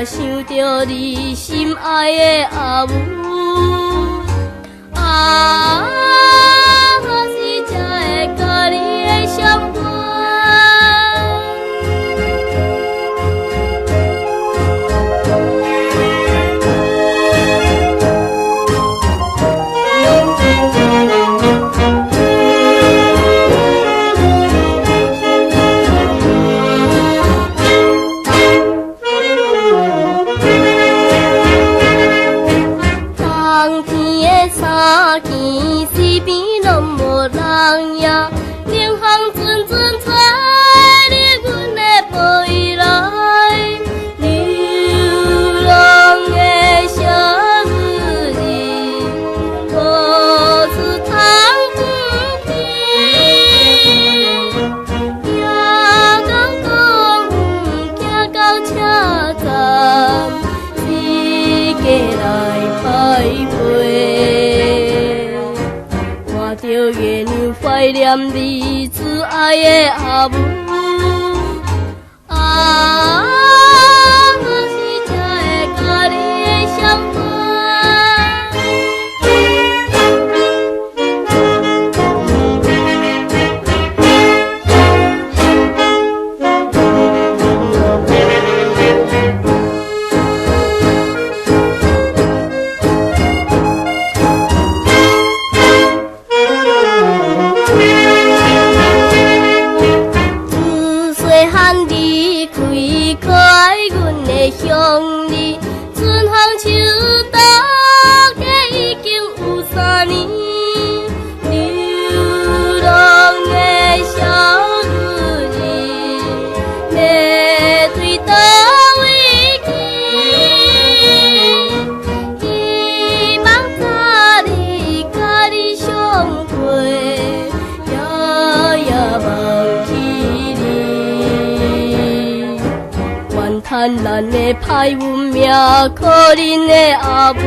我想着你心爱的阿母，是才会甲你的相伴。三更四边拢无人呀，冷风阵阵吹，你阮的背来，流浪的小女人，无处通不去，行到公园，行到车站，世界来徘徊。着月亮怀念你挚爱的阿母，是才会甲你的相伴。离开可爱阮的乡里，春风秋冬过已经有3年，流浪的小女人要对倒位去？希望早日甲你相会，夜夜梦起。贪婪的歹运命，可怜的阿母。